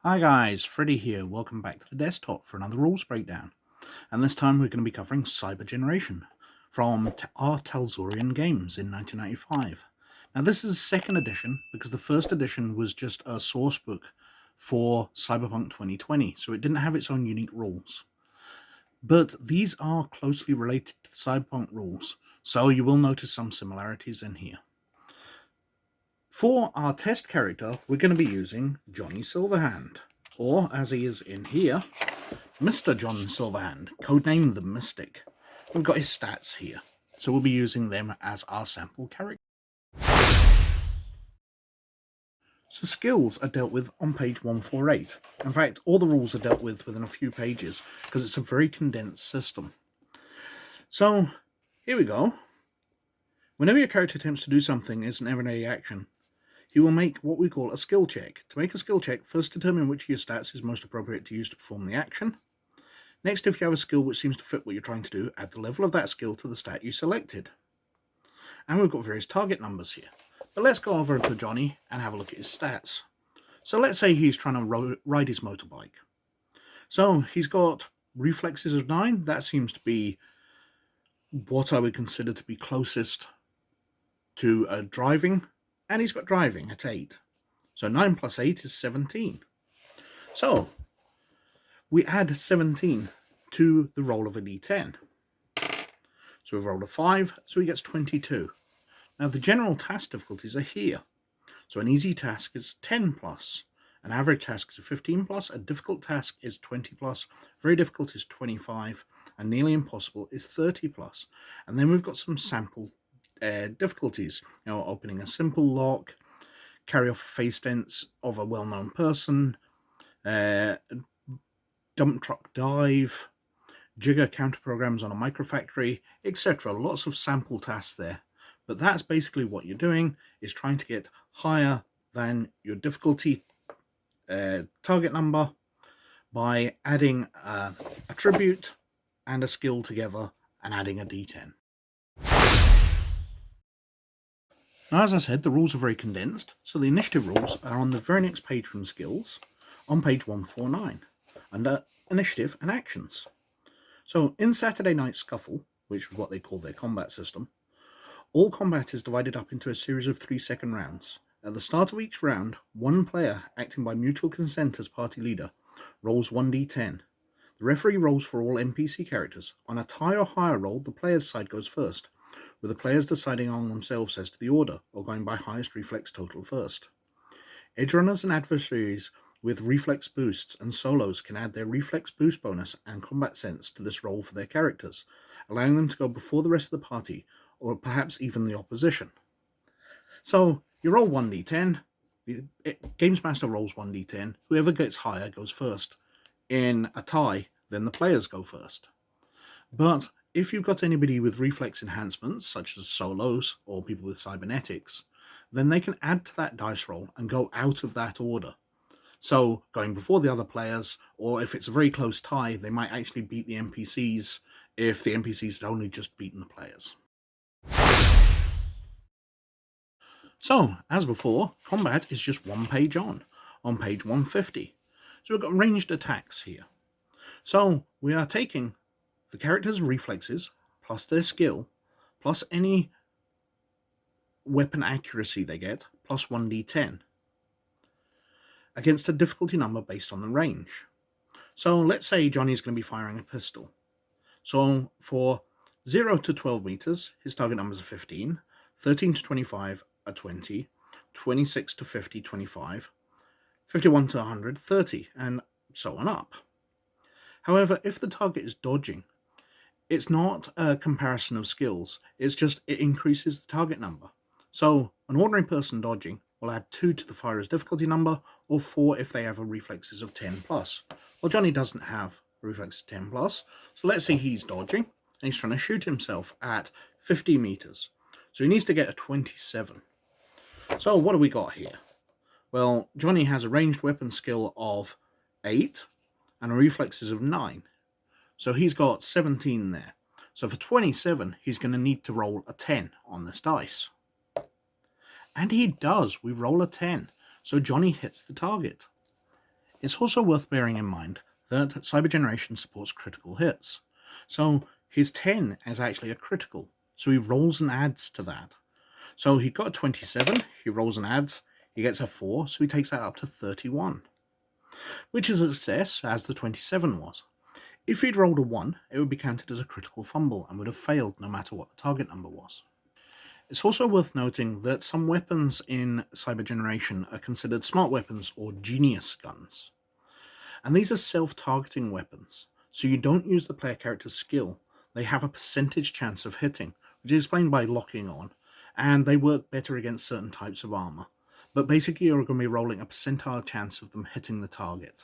Hi guys, Freddy here. Welcome back to the desktop for another rules breakdown. And this time we're going to be covering Cybergeneration from our Talsorian games in 1995. Now this is the second edition because the first edition was just a source book for Cyberpunk 2020, so it didn't have its own unique rules. But these are closely related to the Cyberpunk rules, so you will notice some similarities in here. For our test character, we're going to be using Johnny Silverhand, or as he is in here, Mr. John Silverhand, codenamed the Mystic. We've got his stats here, so we'll be using them as our sample character. So skills are dealt with on page 148. In fact, all the rules are dealt with within a few pages, because it's a very condensed system. So, here we go. Whenever your character attempts to do something as an everyday action, he will make what we call a skill check. To make a skill check, first determine which of your stats is most appropriate to use to perform the action. Next, if you have a skill which seems to fit what you're trying to do, add the level of that skill to the stat you selected. And we've got various target numbers here. But let's go over to Johnny and have a look at his stats. So let's say he's trying to ride his motorbike. So he's got reflexes of 9. That seems to be what I would consider to be closest to driving. And he's got driving at 8. So 9 plus 8 is 17. So we add 17 to the roll of a d10. So we've rolled a 5, so he gets 22. Now the general task difficulties are here. So an easy task is 10 plus, an average task is 15 plus, a difficult task is 20 plus, very difficult is 25, and nearly impossible is 30 plus. And then we've got some sample difficulties, opening a simple lock, carry off a face dents of a well-known person, dump truck dive, jigger counter programs on a microfactory, etc. Lots of sample tasks there, but that's basically what you're doing, is trying to get higher than your difficulty target number by adding an attribute and a skill together and adding a d10. Now, as I said, the rules are very condensed, so the initiative rules are on the very next page from skills, on page 149, under initiative and actions. So in Saturday Night Scuffle, which is what they call their combat system, all combat is divided up into a series of 3-second rounds. At the start of each round, one player, acting by mutual consent as party leader, rolls 1d10. The referee rolls for all NPC characters. On a tie or higher roll, the player's side goes first, with the players deciding on themselves as to the order, or going by highest reflex total first. Edgerunners and adversaries with reflex boosts and solos can add their reflex boost bonus and combat sense to this roll for their characters, allowing them to go before the rest of the party, or perhaps even the opposition. So, you roll 1d10, the Games Master rolls 1d10, whoever gets higher goes first. In a tie, then the players go first. But if you've got anybody with reflex enhancements, such as solos or people with cybernetics, then they can add to that dice roll and go out of that order. So going before the other players, or if it's a very close tie, they might actually beat the NPCs if the NPCs had only just beaten the players. So, as before, combat is just one page on page 150. So we've got ranged attacks here. So we are taking the character's reflexes, plus their skill, plus any weapon accuracy they get, plus 1d10, against a difficulty number based on the range. So let's say Johnny's going to be firing a pistol. So for 0 to 12 meters, his target numbers are 15, 13 to 25 are 20, 26 to 50, 25, 51 to 100, 30, and so on up. However, if the target is dodging, it's not a comparison of skills, it's just it increases the target number. So an ordinary person dodging will add 2 to the firer's difficulty number, or 4 if they have a reflexes of 10 plus. Well, Johnny doesn't have a reflex of 10 plus, so let's say he's dodging, and he's trying to shoot himself at 50 meters. So he needs to get a 27. So what do we got here? Well, Johnny has a ranged weapon skill of 8, and a reflexes of 9. So he's got 17 there. So for 27, he's going to need to roll a 10 on this dice. And he does. We roll a 10. So Johnny hits the target. It's also worth bearing in mind that Cybergeneration supports critical hits. So his 10 is actually a critical, so he rolls and adds to that. So he got a 27, he rolls and adds, he gets a 4, so he takes that up to 31. Which is a success, as the 27 was. If he'd rolled a 1, it would be counted as a critical fumble and would have failed no matter what the target number was. It's also worth noting that some weapons in Cybergeneration are considered smart weapons or genius guns. And these are self-targeting weapons, so you don't use the player character's skill. They have a percentage chance of hitting, which is explained by locking on, and they work better against certain types of armor. But basically you're going to be rolling a percentile chance of them hitting the target.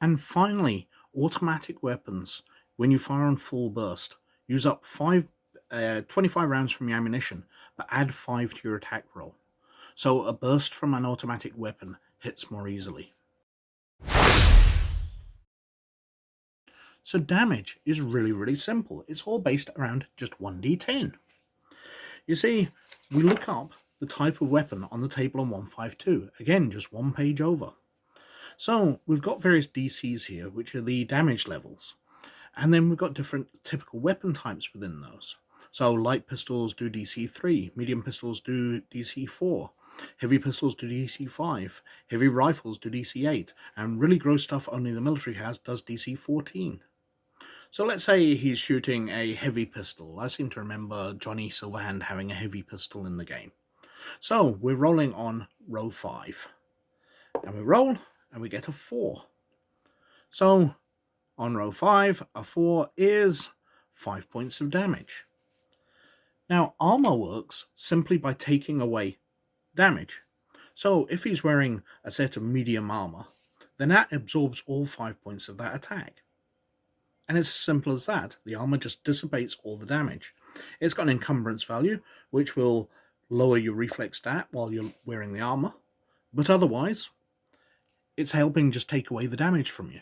And finally, automatic weapons, when you fire on full burst, use up 25 rounds from your ammunition, but add 5 to your attack roll. So a burst from an automatic weapon hits more easily. So damage is really simple. It's all based around just 1d10. You see, we look up the type of weapon on the table on 152. Again, just one page over. So we've got various DCs here, which are the damage levels. And then we've got different typical weapon types within those. So light pistols do DC 3, medium pistols do DC 4, heavy pistols do DC 5, heavy rifles do DC 8, and really gross stuff only the military has does DC 14. So let's say he's shooting a heavy pistol. I seem to remember Johnny Silverhand having a heavy pistol in the game. So we're rolling on row 5. And we roll, and we get a 4. So on row 5, a 4 is 5 points of damage. Now, armor works simply by taking away damage. So if he's wearing a set of medium armor, then that absorbs all 5 points of that attack. And it's as simple as that. The armor just dissipates all the damage. It's got an encumbrance value, which will lower your reflex stat while you're wearing the armor. But otherwise, it's helping just take away the damage from you.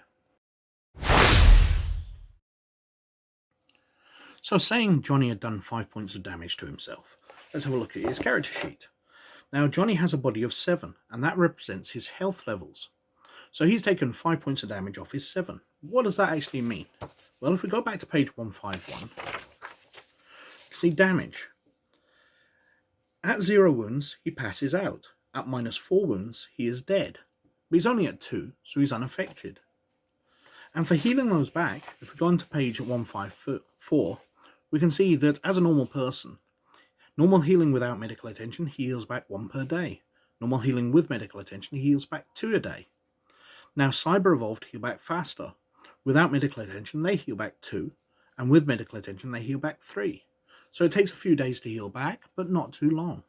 So saying Johnny had done 5 points of damage to himself, let's have a look at his character sheet. Now Johnny has a body of 7, and that represents his health levels. So he's taken 5 points of damage off his 7. What does that actually mean? Well, if we go back to page 151, see damage. At 0 wounds, he passes out. At -4 wounds, he is dead. But he's only at 2, so he's unaffected. And for healing those back, if we go on to page 154, we can see that as a normal person, normal healing without medical attention, he heals back 1 per day. Normal healing with medical attention, he heals back 2 a day. Now, Cyber Evolved heal back faster. Without medical attention, they heal back 2, and with medical attention, they heal back 3. So it takes a few days to heal back, but not too long.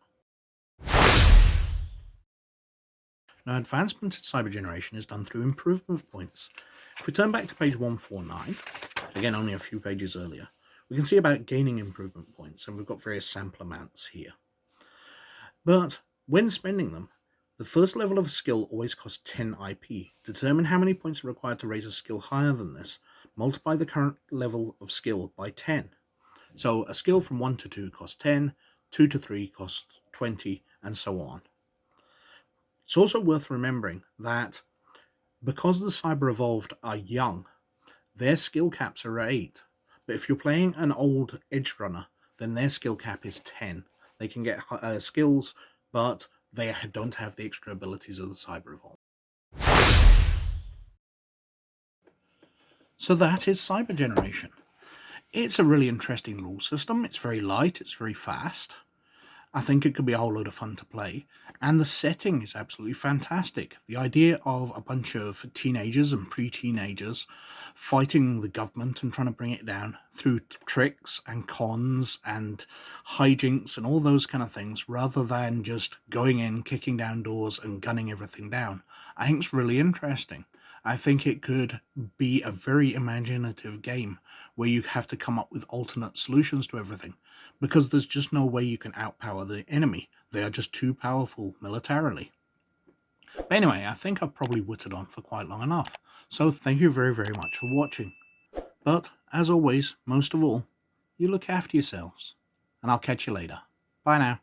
Now, advancement in Cybergeneration is done through improvement points. If we turn back to page 149, again only a few pages earlier, we can see about gaining improvement points, and we've got various sample amounts here. But when spending them, the first level of a skill always costs 10 IP. Determine how many points are required to raise a skill higher than this. Multiply the current level of skill by 10. So a skill from 1 to 2 costs 10, 2 to 3 costs 20, and so on. It's also worth remembering that because the Cyber Evolved are young, their skill caps are 8. But if you're playing an old Edgerunner, then their skill cap is 10. They can get skills, but they don't have the extra abilities of the Cyber Evolved. So that is Cybergeneration. It's a really interesting rule system. It's very light, it's very fast. I think it could be a whole load of fun to play. And the setting is absolutely fantastic. The idea of a bunch of teenagers and pre-teenagers fighting the government and trying to bring it down through tricks and cons and hijinks and all those kind of things, rather than just going in, kicking down doors and gunning everything down, I think it's really interesting. I think it could be a very imaginative game where you have to come up with alternate solutions to everything, because there's just no way you can outpower the enemy. They are just too powerful militarily. But anyway, I think I've probably whittled on for quite long enough. So thank you very much for watching. But as always, most of all, you look after yourselves. And I'll catch you later. Bye now.